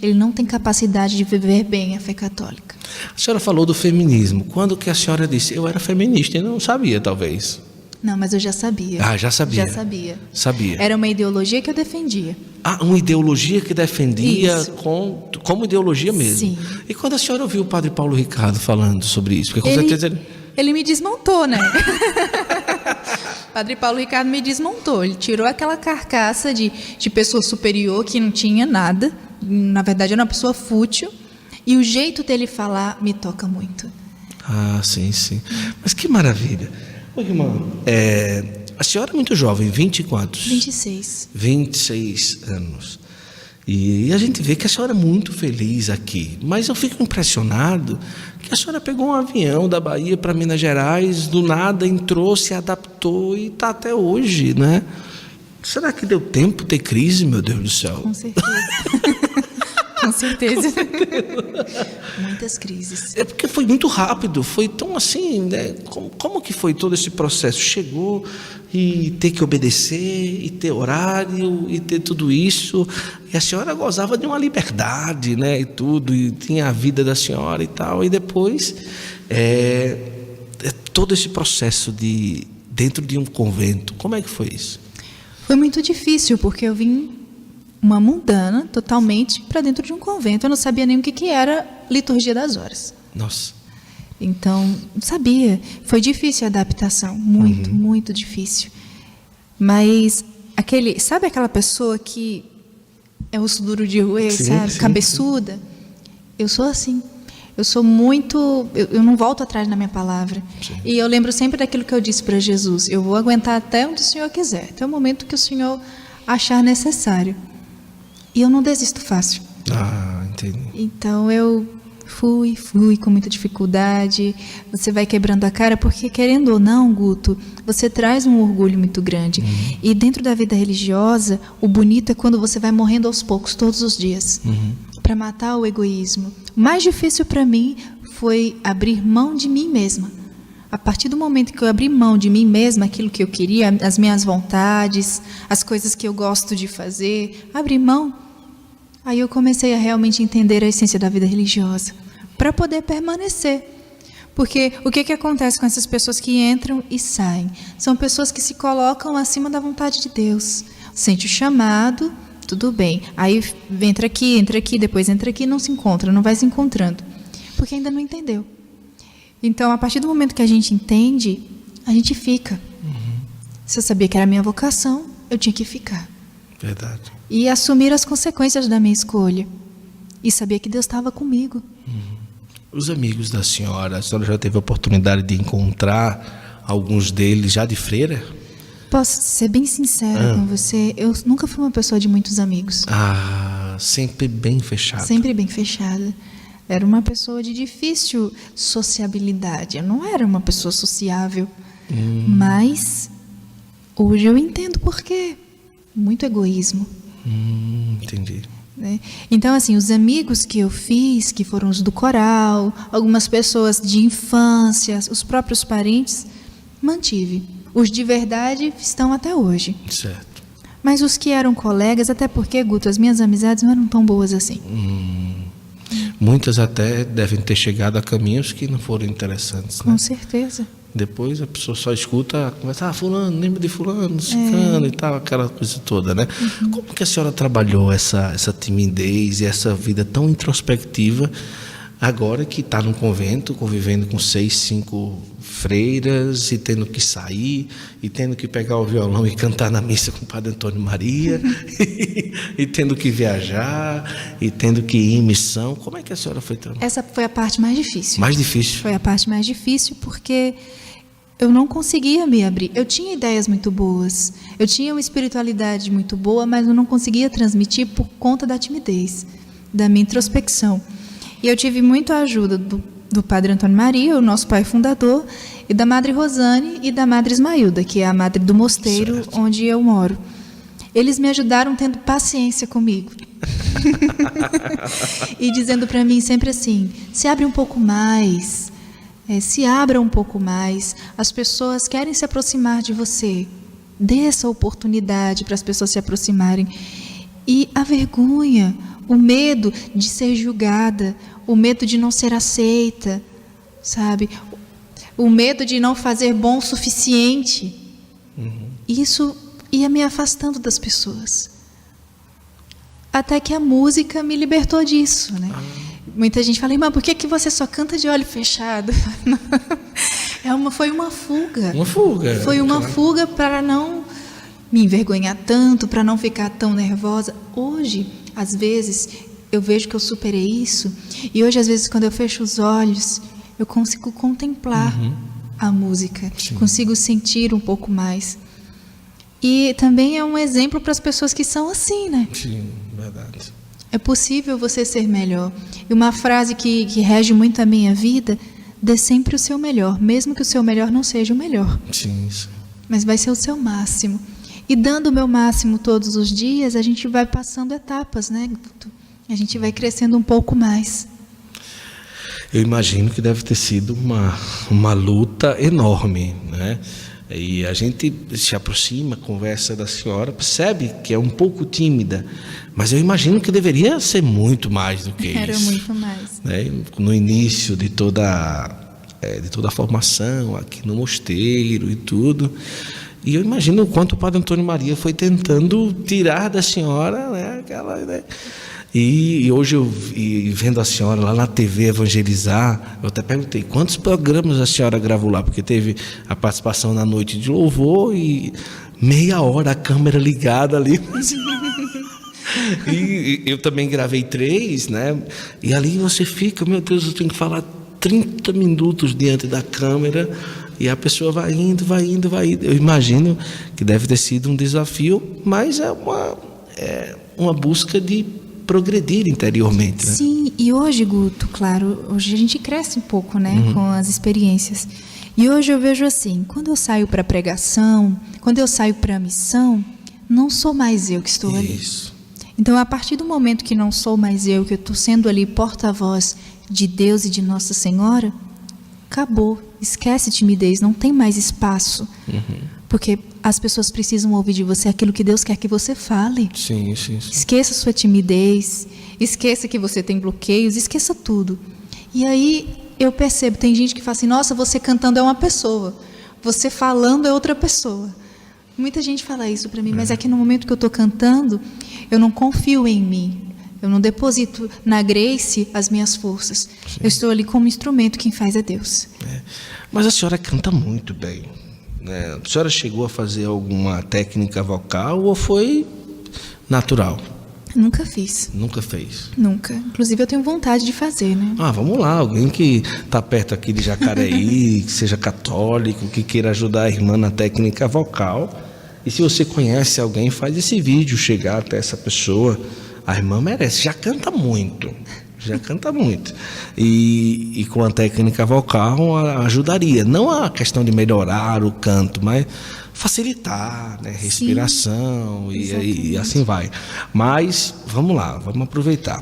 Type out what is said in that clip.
ele não tem capacidade de viver bem a fé católica. A senhora falou do feminismo. Quando que a senhora disse, eu era feminista e não sabia, talvez? Não, mas eu já sabia. Ah, já sabia. Já sabia. Sabia. Era uma ideologia que eu defendia. Ah, uma ideologia que defendia Isso. como ideologia mesmo. Sim. E quando a senhora ouviu o padre Paulo Ricardo falando sobre isso? Porque com certeza ele me desmontou, né? Padre Paulo Ricardo me desmontou. Ele tirou aquela carcaça de pessoa superior que não tinha nada. Na verdade, era uma pessoa fútil. E o jeito dele falar me toca muito. Ah, sim, sim. Mas que maravilha. Ô, irmã, a senhora é muito jovem, 20 e quantos? 26. 26 anos. E a gente vê que a senhora é muito feliz aqui. Mas eu fico impressionado que a senhora pegou um avião da Bahia para Minas Gerais, do nada entrou, se adaptou e está até hoje, né? Será que deu tempo ter crise, meu Deus do céu? Com certeza. Com certeza. Muitas crises. É porque foi muito rápido, foi tão assim, né? Como que foi todo esse processo? Chegou e ter que obedecer, e ter horário, e ter tudo isso. E a senhora gozava de uma liberdade, né? E tudo, e tinha a vida da senhora e tal. E depois, todo esse processo dentro de um convento, como é que foi isso? Foi muito difícil, porque eu vim uma mundana totalmente para dentro de um convento. Eu não sabia nem o que era liturgia das horas. Nossa. Então, não sabia. Foi difícil a adaptação, muito, muito difícil. Mas sabe aquela pessoa que é osso duro de roer, sabe? Sim, cabeçuda? Sim. Eu sou assim. Eu sou muito... Eu não volto atrás na minha palavra. Sim. E eu lembro sempre daquilo que eu disse para Jesus. Eu vou aguentar até onde o Senhor quiser. Até o momento que o Senhor achar necessário. E eu não desisto fácil. Ah, entendi. Então eu fui com muita dificuldade. Você vai quebrando a cara, porque querendo ou não, Guto, você traz um orgulho muito grande. E dentro da vida religiosa, o bonito é quando você vai morrendo aos poucos, todos os dias, para matar o egoísmo. O mais difícil para mim foi abrir mão de mim mesma. A partir do momento que eu abri mão de mim mesma, aquilo que eu queria, as minhas vontades, as coisas que eu gosto de fazer, abri mão. Aí eu comecei a realmente entender a essência da vida religiosa, para poder permanecer. Porque o que acontece com essas pessoas que entram e saem? São pessoas que se colocam acima da vontade de Deus. Sente o chamado, tudo bem. Aí entra aqui, depois entra aqui, não se encontra, não vai se encontrando. Porque ainda não entendeu. Então, a partir do momento que a gente entende, a gente fica. Se eu sabia que era a minha vocação, eu tinha que ficar. Verdade. E assumir as consequências da minha escolha. E saber que Deus estava comigo. Os amigos da senhora, a senhora já teve a oportunidade de encontrar alguns deles já de freira? Posso ser bem sincera com você, eu nunca fui uma pessoa de muitos amigos. Ah, sempre bem fechada. Sempre bem fechada. Era uma pessoa de difícil sociabilidade. Eu não era uma pessoa sociável. Mas hoje eu entendo por quê. Muito egoísmo. Entendi. Né? Então, assim, os amigos que eu fiz, que foram os do coral, algumas pessoas de infância, os próprios parentes, mantive. Os de verdade estão até hoje. Certo. Mas os que eram colegas, até porque, Guto, as minhas amizades não eram tão boas assim. Muitas até devem ter chegado a caminhos que não foram interessantes. Com né? certeza. Depois a pessoa só escuta, começa, fulano, lembra de fulano, ciclano e tal, aquela coisa toda, né? Como que a senhora trabalhou essa timidez e essa vida tão introspectiva agora que está num convento, convivendo com 6, 5 freiras e tendo que sair e tendo que pegar o violão e cantar na missa com o Padre Antônio Maria e tendo que viajar e tendo que ir em missão? Como é que a senhora foi trabalhar? Essa foi a parte mais difícil. Mais difícil? Foi a parte mais difícil porque eu não conseguia me abrir. Eu tinha ideias muito boas, eu tinha uma espiritualidade muito boa, mas eu não conseguia transmitir por conta da timidez, da minha introspecção. E eu tive muita ajuda do Padre Antônio Maria, o nosso pai fundador, e da Madre Rosane e da Madre Ismailda, que é a madre do mosteiro certo. Onde eu moro. Eles me ajudaram tendo paciência comigo. E dizendo para mim sempre assim, se abre um pouco mais, se abra um pouco mais, as pessoas querem se aproximar de você, dê essa oportunidade para as pessoas se aproximarem. E a vergonha, o medo de ser julgada, o medo de não ser aceita, sabe? O medo de não fazer bom o suficiente. Isso ia me afastando das pessoas. Até que a música me libertou disso, né? Muita gente fala, irmã, por que você só canta de olho fechado? Foi uma fuga. Uma fuga. Foi uma fuga para não me envergonhar tanto, para não ficar tão nervosa. Hoje, às vezes, eu vejo que eu superei isso. E hoje, às vezes, quando eu fecho os olhos, eu consigo contemplar a música. Sim. Consigo sentir um pouco mais. E também é um exemplo para as pessoas que são assim, né? Sim, verdade. É possível você ser melhor. E uma frase que rege muito a minha vida: dê sempre o seu melhor, mesmo que o seu melhor não seja o melhor. Sim, sim. Mas vai ser o seu máximo. E dando o meu máximo todos os dias, a gente vai passando etapas, né? A gente vai crescendo um pouco mais. Eu imagino que deve ter sido uma luta enorme, né? E a gente se aproxima, conversa da senhora, percebe que é um pouco tímida, mas eu imagino que deveria ser muito mais do que isso. Era muito mais. Né? No início de toda a formação aqui no mosteiro e tudo. E eu imagino o quanto o Padre Antônio Maria foi tentando tirar da senhora, né, aquela, né? E hoje vendo a senhora lá na TV evangelizar, eu até perguntei quantos programas a senhora gravou lá, porque teve a participação na noite de louvor e meia hora a câmera ligada ali. E eu também gravei 3, né? E ali você fica, meu Deus, eu tenho que falar 30 minutos diante da câmera e a pessoa vai indo. Eu imagino que deve ter sido um desafio, mas é uma busca de progredir interiormente, né? Sim, e hoje, Guto, claro, hoje a gente cresce um pouco, né, com as experiências. E hoje eu vejo assim, quando eu saio para pregação, quando eu saio para missão, não sou mais eu que estou ali. Isso. Então, a partir do momento que não sou mais eu, que eu estou sendo ali porta-voz de Deus e de Nossa Senhora, acabou. Esquece timidez, não tem mais espaço. Porque as pessoas precisam ouvir de você aquilo que Deus quer que você fale. Sim. Esqueça sua timidez, esqueça que você tem bloqueios, esqueça tudo. E aí eu percebo, tem gente que fala assim, nossa, você cantando é uma pessoa, você falando é outra pessoa. Muita gente fala isso para mim, mas é que no momento que eu estou cantando, eu não confio em mim. Eu não deposito na Grace as minhas forças. Sim. Eu estou ali como instrumento, quem faz é Deus. Mas a senhora canta muito bem, né? A senhora chegou a fazer alguma técnica vocal ou foi natural? Nunca fiz. Nunca fez? Nunca. Inclusive eu tenho vontade de fazer, né? Vamos lá, alguém que está perto aqui de Jacareí, que seja católico, que queira ajudar a irmã na técnica vocal. E se você conhece alguém, faz esse vídeo chegar até essa pessoa. A irmã merece, já canta muito. E com a técnica vocal ajudaria. Não a questão de melhorar o canto, mas facilitar, né? Respiração e assim vai. Mas vamos lá, vamos aproveitar.